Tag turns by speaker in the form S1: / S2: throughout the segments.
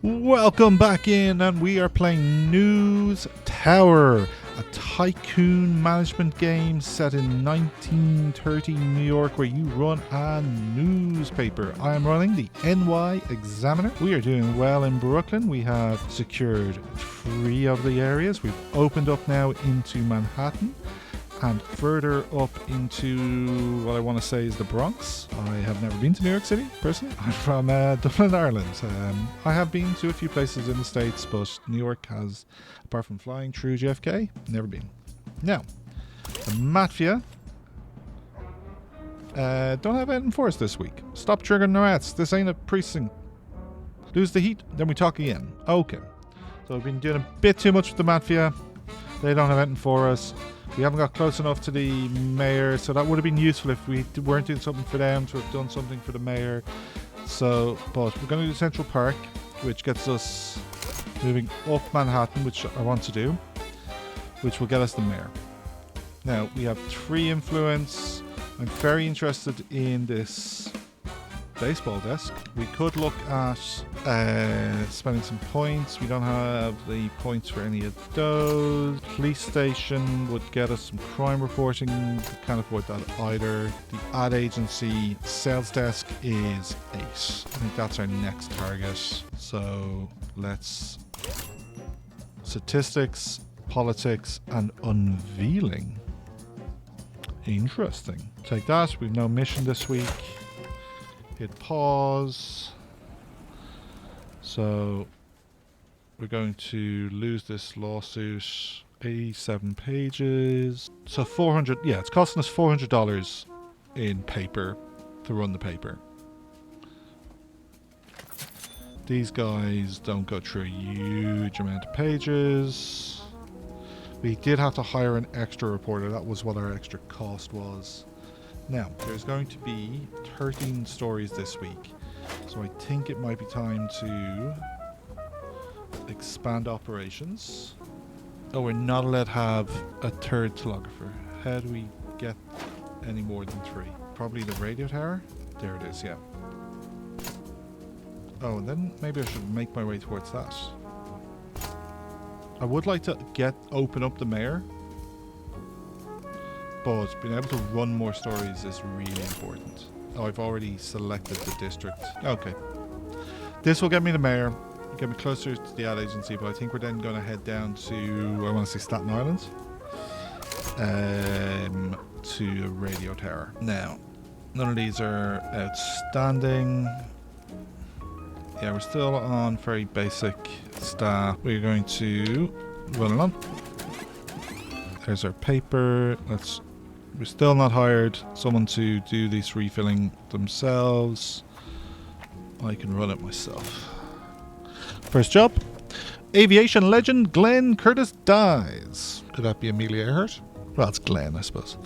S1: Welcome back in, and we are playing Newstower, a tycoon management game set in 1930 New York where you run a newspaper. I am running the NY Examiner. We are doing well in Brooklyn. We have secured 3 of the areas. We've opened up now into Manhattan and further up into what I want to say is the Bronx. I have never been to New York City, personally. I'm from Dublin, Ireland. I have been to a few places in the States, but New York has, apart from flying through JFK, never been. Now, the mafia don't have anything for us this week. Stop triggering the rats. This ain't a precinct. Lose the heat, then we talk again. Okay. So we've been doing a bit too much with the mafia. They don't have anything for us. We haven't got close enough to the mayor, so that would have been useful if we weren't doing something for them to have done something for the mayor. So, but we're going to do Central Park, which gets us moving up Manhattan, which I want to do, which will get us the mayor. Now, we have 3 influence. I'm very interested in this baseball desk. We could look at spending some points. We don't have the points for any of those. Police station would get us some crime reporting. We can't afford that either. The ad agency sales desk is 8. I think that's our next target. So let's statistics, politics, and unveiling. Interesting. Take that. We've no mission this week. Hit pause. So we're going to lose this lawsuit. 87 pages. So 400. Yeah, it's costing us $400 in paper to run the paper. These guys don't go through a huge amount of pages. We did have to hire an extra reporter. That was what our extra cost was. Now, there's going to be 13 stories this week, so I think it might be time to expand operations. Oh, we're not allowed to have a 3rd telegrapher. How do we get any more than 3? Probably the radio tower? There it is, yeah. Oh, and then maybe I should make my way towards that. I would like to open up the mayor, but being able to run more stories is really important. Oh, I've already selected the district. Okay. This will get me the mayor, get me closer to the ad agency, but I think we're then going to head down to, I want to say Staten Island, to a radio tower. Now, none of these are outstanding. Yeah, we're still on very basic staff. We're going to run along. There's our paper. We're still not hired someone to do this refilling themselves. I can run it myself. First job. Aviation legend Glenn Curtis dies. Could that be Amelia Earhart? Well, it's Glenn, I suppose.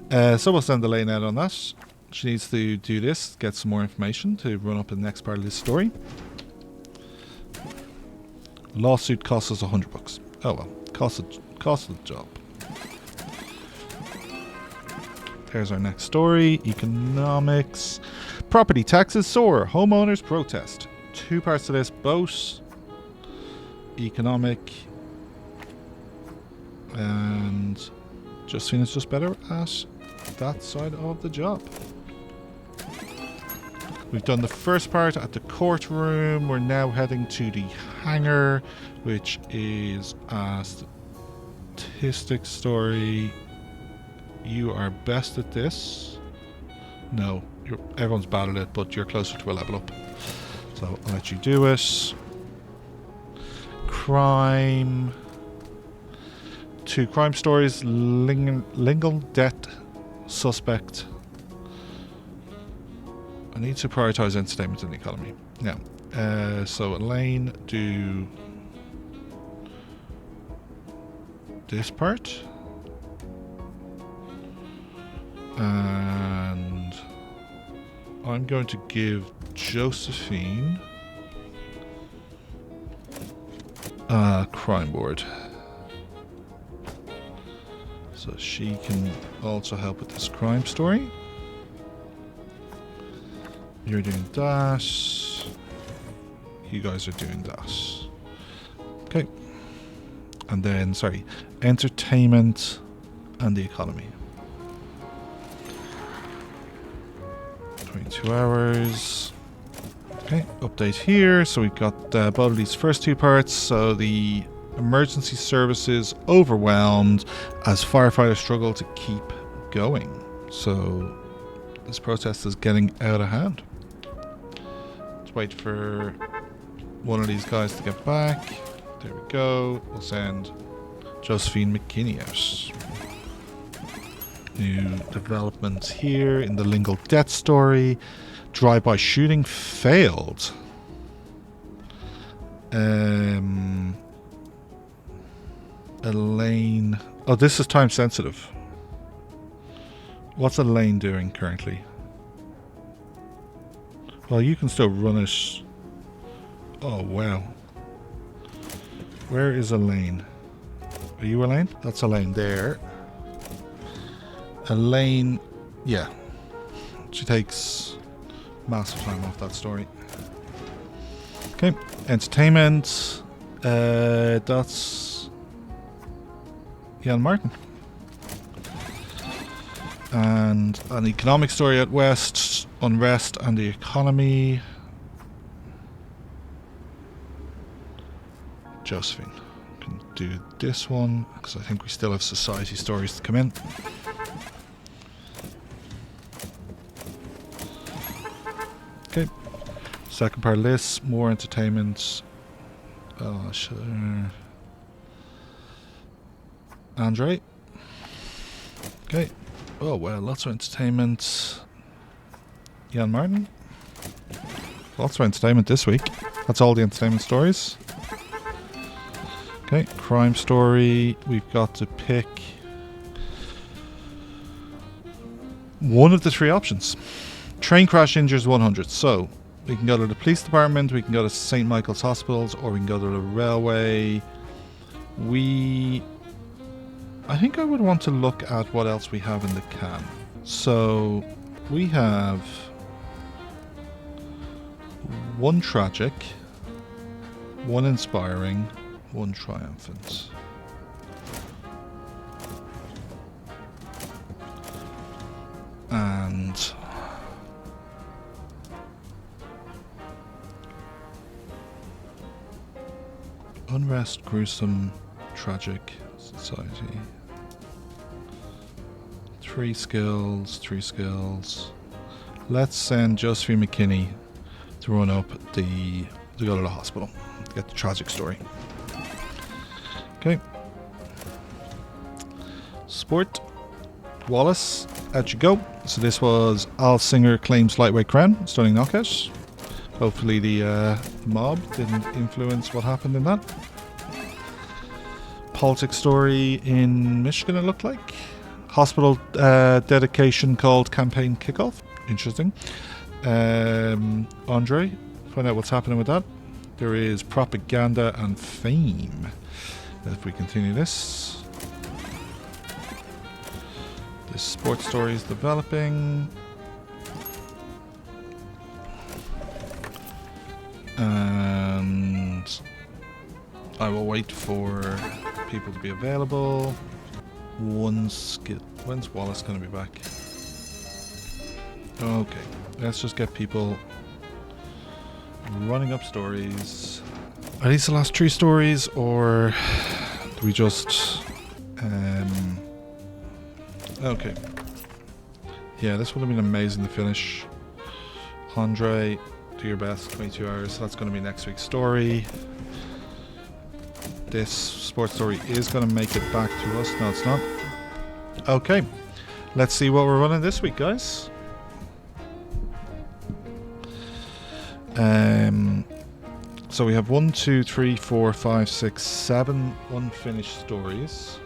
S1: So we'll send Elaine out on that. She needs to do this, get some more information to run up the next part of this story. Lawsuit costs us $100. Oh well, cost of the job. There's our next story. Economics. Property taxes soar. Homeowners protest. 2 parts to this. Both economic and Justina's just better at that side of the job. We've done the first part at the courtroom. We're now heading to the hangar, which is a statistics story. You are best at this. No, everyone's bad at it, but you're closer to a level up. So I'll let you do it. Crime. 2 crime stories. Legal debt suspect. I need to prioritize entertainment in the economy. Now, so Elaine, do this part. And I'm going to give Josephine a crime board, so she can also help with this crime story. You're doing that. you guys are doing that. Okay. And then, sorry, entertainment and the economy. 22 hours. Okay, update here. So we've got both of these first two parts. So the emergency services overwhelmed as firefighters struggle to keep going. So this protest is getting out of hand. Let's wait for one of these guys to get back. There we go. We'll send Josephine McKinney out. New developments here in the Lingle death story. Drive-by shooting failed. Elaine. Oh, this is time sensitive. What's Elaine doing currently? Well, you can still run it. Oh, wow. Where is Elaine? Are you Elaine? That's Elaine there. Elaine, yeah. She takes massive time off that story. Okay, entertainment. That's Jan Martin. And an economic story at West, unrest and the economy. Josephine can do this one because I think we still have society stories to come in. Okay, second part of this, more entertainment. Oh, sure. Andre. Okay. Oh well, lots of entertainment. Jan Martin. Lots of entertainment this week. That's all the entertainment stories. Okay, crime story. We've got to pick one of the three options. Train crash injures 100. So we can go to the police department, we can go to St. Michael's Hospitals, or we can go to the railway. I think I would want to look at what else we have in the can. So we have one tragic, one inspiring, one triumphant. And unrest, gruesome, tragic, society. Three skills. Let's send Josephine McKinney to run up to go to the hospital to get the tragic story. Okay. Sport. Wallace, out you go. So this was Al Singer claims lightweight crown, stunning knockout. Hopefully the mob didn't influence what happened in that. Politics story in Michigan, it looked like. Hospital dedication called Campaign Kickoff. Interesting. Andre, find out what's happening with that. There is propaganda and fame. If we continue this. This sports story is developing. And I will wait for people to be available. One skill. When's Wallace going to be back? Okay, let's just get people running up stories. Are these the last three stories, or do we just... Okay. Yeah, this would have been amazing to finish. Andre, do your best, 22 hours. So that's going to be next week's story. This sports story is going to make it back to us. No, it's not. Okay. Let's see what we're running this week, guys. So we have 1, 2, 3, 4, 5, 6, 7 unfinished stories.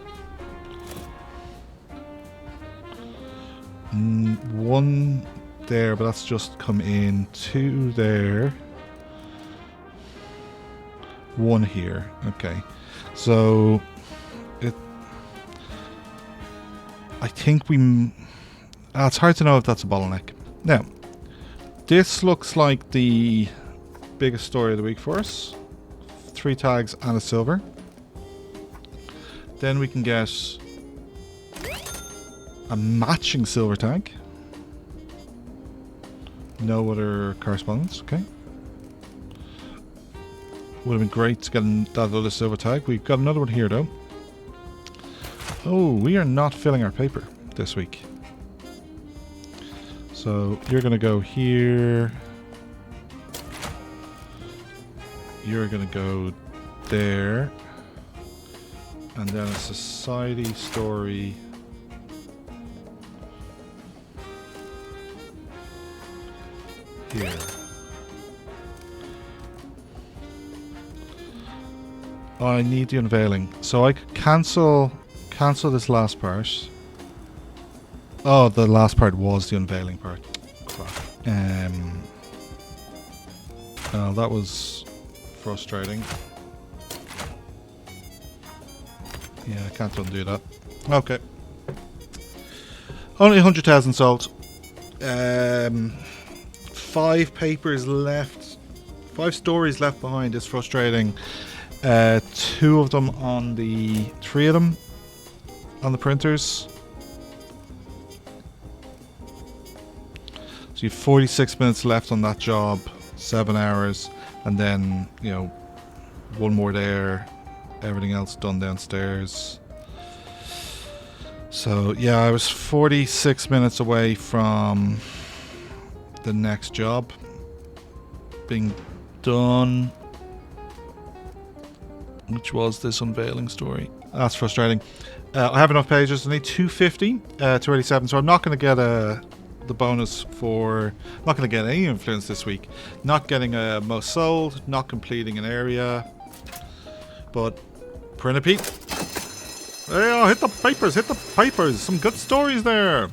S1: 1 there, but that's just come in. 2 there. 1 here. Okay. So I think it's hard to know if that's a bottleneck. Now, this looks like the biggest story of the week for us. 3 tags and a silver. Then we can get a matching silver tag. No other correspondence, okay. Would have been great to get that other silver tag. We've got another one here though. Oh, we are not filling our paper this week. So you're going to go here. You're going to go there. And then a society story. Here. Oh, I need the unveiling. So I could cancel this last part. Oh, the last part was the unveiling part. Oh, that was frustrating. Yeah, I can't undo that. Okay. Only 100,000 sold. 5 papers left. 5 stories left behind. It's frustrating. 2 of them on the... 3 of them on the printers. So you have 46 minutes left on that job. 7 hours. And then, you know, 1 more there. Everything else done downstairs. So yeah, I was 46 minutes away from the next job being done, which was this unveiling story. That's frustrating. I have enough pages. I need 250 to 87, so I'm not going to get the bonus for... not going to get any influence this week. Not getting a most sold, not completing an area. But print a peek. Hey, oh, hit the papers, hit the papers. Some good stories there.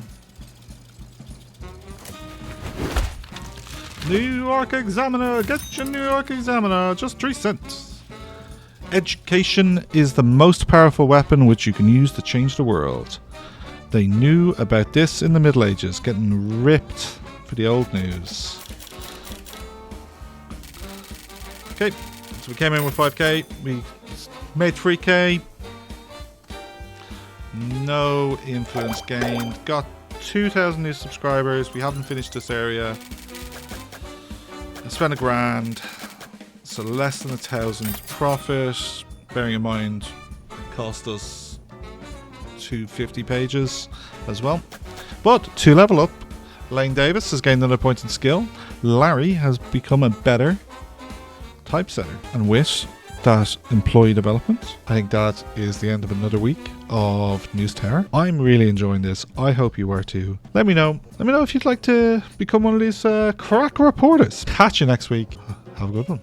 S1: New York Examiner, get your New York Examiner, just 3 cents. Education is the most powerful weapon which you can use to change the world. They knew about this in the Middle Ages, getting ripped for the old news. Okay, so we came in with 5k, we made 3k. No influence gained. Got 2,000 new subscribers. We haven't finished this area. I spent $1,000, so less than 1,000 profit. Bearing in mind, it cost us 250 pages as well. But to level up, Lane Davis has gained another point in skill. Larry has become a better typesetter, and with that employee development, I think that is the end of another week of newstower. I'm really enjoying this. I hope you are too. Let me know if you'd like to become one of these crack reporters. Catch you next week. Have a good one.